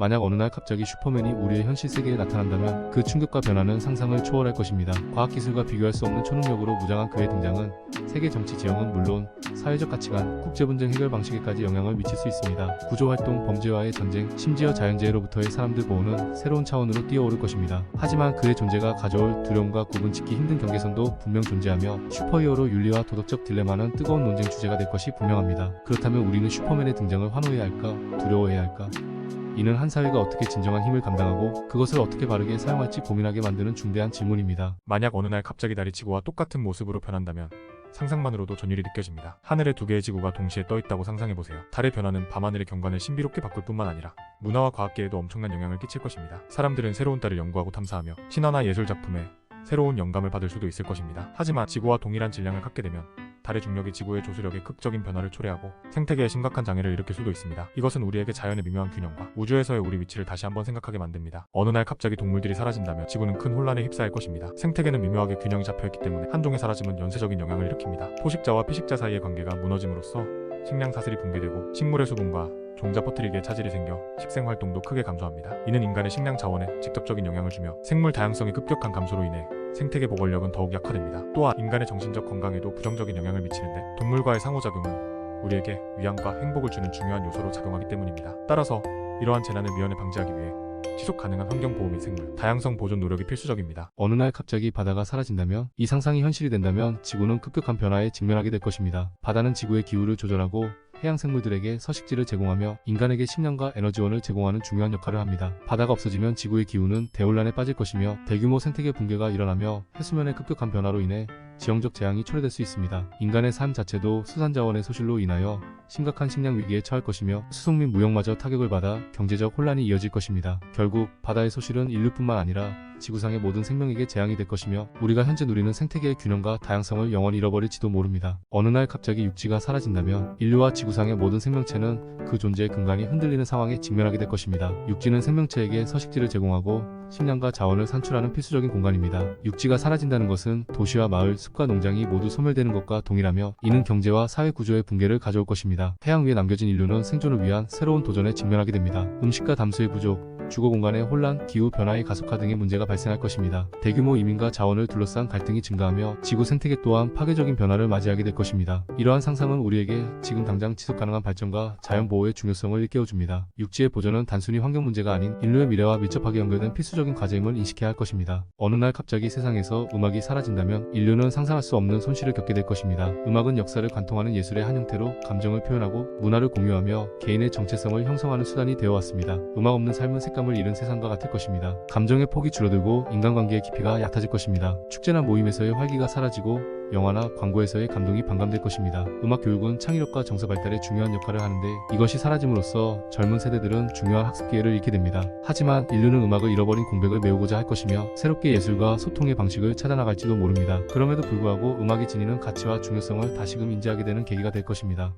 만약 어느 날 갑자기 슈퍼맨이 우리의 현실 세계에 나타난다면 그 충격과 변화는 상상을 초월할 것입니다. 과학기술과 비교할 수 없는 초능력으로 무장한 그의 등장은 세계 정치 지형은 물론 사회적 가치관, 국제분쟁 해결 방식에까지 영향을 미칠 수 있습니다. 구조활동, 범죄와의 전쟁, 심지어 자연재해로부터의 사람들 보호는 새로운 차원으로 뛰어오를 것입니다. 하지만 그의 존재가 가져올 두려움과 구분짓기 힘든 경계선도 분명 존재하며 슈퍼히어로 윤리와 도덕적 딜레마는 뜨거운 논쟁 주제가 될 것이 분명합니다. 그렇다면 우리는 슈퍼맨의 등장을 환호해야 할까? 두려워해야 할까? 이는 한 사회가 어떻게 진정한 힘을 감당하고 그것을 어떻게 바르게 사용할지 고민하게 만드는 중대한 질문입니다. 만약 어느 날 갑자기 달이 지구와 똑같은 모습으로 변한다면 상상만으로도 전율이 느껴집니다. 하늘에 두 개의 지구가 동시에 떠있다고 상상해보세요. 달의 변화는 밤하늘의 경관을 신비롭게 바꿀 뿐만 아니라 문화와 과학계에도 엄청난 영향을 끼칠 것입니다. 사람들은 새로운 달을 연구하고 탐사하며 신화나 예술 작품에 새로운 영감을 받을 수도 있을 것입니다. 하지만 지구와 동일한 질량을 갖게 되면 달의 중력이 지구의 조수력에 극적인 변화를 초래하고 생태계에 심각한 장애를 일으킬 수도 있습니다. 이것은 우리에게 자연의 미묘한 균형과 우주에서의 우리 위치를 다시 한번 생각하게 만듭니다. 어느 날 갑자기 동물들이 사라진다면 지구는 큰 혼란에 휩싸일 것입니다. 생태계는 미묘하게 균형이 잡혀있기 때문에 한 종의 사라짐은 연쇄적인 영향을 일으킵니다. 포식자와 피식자 사이의 관계가 무너짐으로써 식량 사슬이 붕괴되고 식물의 수분과 종자 퍼뜨리기에 차질이 생겨 식생활동도 크게 감소합니다. 이는 인간의 식량 자원에 직접적인 영향을 주며 생물 다양성의 급격한 감소로 인해 생태계 보건력은 더욱 약화됩니다. 또한 인간의 정신적 건강에도 부정적인 영향을 미치는데 동물과의 상호작용은 우리에게 위안과 행복을 주는 중요한 요소로 작용하기 때문입니다. 따라서 이러한 재난을 미연에 방지하기 위해 지속 가능한 환경보호 및 생물 다양성 보존 노력이 필수적입니다. 어느 날 갑자기 바다가 사라진다면, 이 상상이 현실이 된다면 지구는 급격한 변화에 직면하게 될 것입니다. 바다는 지구의 기후를 조절하고 해양 생물들에게 서식지를 제공하며 인간에게 식량과 에너지원을 제공하는 중요한 역할을 합니다. 바다가 없어지면 지구의 기후는 대혼란에 빠질 것이며 대규모 생태계 붕괴가 일어나며 해수면의 급격한 변화로 인해 지형적 재앙이 초래될 수 있습니다. 인간의 삶 자체도 수산자원의 소실로 인하여 심각한 식량 위기에 처할 것이며 수송 및 무역마저 타격을 받아 경제적 혼란이 이어질 것입니다. 결국 바다의 소실은 인류뿐만 아니라 지구상의 모든 생명에게 재앙이 될 것이며 우리가 현재 누리는 생태계의 균형과 다양성을 영원히 잃어버릴지도 모릅니다. 어느 날 갑자기 육지가 사라진다면 인류와 지구상의 모든 생명체는 그 존재의 근간이 흔들리는 상황에 직면하게 될 것입니다. 육지는 생명체에게 서식지를 제공하고 식량과 자원을 산출하는 필수적인 공간입니다. 육지가 사라진다는 것은 도시와 마을, 숲과 농장이 모두 소멸되는 것과 동일하며 이는 경제와 사회 구조의 붕괴를 가져올 것입니다. 해양 위에 남겨진 인류는 생존을 위한 새로운 도전에 직면하게 됩니다. 음식과 담수의 부족, 주거 공간의 혼란, 기후 변화의 가속화 등의 문제가 발생할 것입니다. 대규모 이민과 자원을 둘러싼 갈등이 증가하며 지구 생태계 또한 파괴적인 변화를 맞이하게 될 것입니다. 이러한 상상은 우리에게 지금 당장 지속 가능한 발전과 자연 보호의 중요성을 일깨워줍니다. 육지의 보존은 단순히 환경 문제가 아닌 인류의 미래와 밀접하게 연결된 필수적인 과제임을 인식해야 할 것입니다. 어느 날 갑자기 세상에서 음악이 사라진다면 인류는 상상할 수 없는 손실을 겪게 될 것입니다. 음악은 역사를 관통하는 예술의 한 형태로 감정을 표현하고 문화를 공유하며 개인의 정체성을 형성하는 수단이 되어 왔습니다. 음악 없는 삶은 색감을 잃은 세상과 같을 것입니다. 감정의 폭이 줄어들고 인간관계의 깊이가 얕아질 것입니다. 축제나 모임에서의 활기가 사라지고 영화나 광고에서의 감동이 반감될 것입니다. 음악 교육은 창의력과 정서 발달에 중요한 역할을 하는데 이것이 사라짐으로써 젊은 세대들은 중요한 학습 기회를 잃게 됩니다. 하지만 인류는 음악을 잃어버린 공백을 메우고자 할 것이며 새롭게 예술과 소통의 방식을 찾아나갈지도 모릅니다. 그럼에도 불구하고 음악이 지니는 가치와 중요성을 다시금 인지하게 되는 계기가 될 것입니다.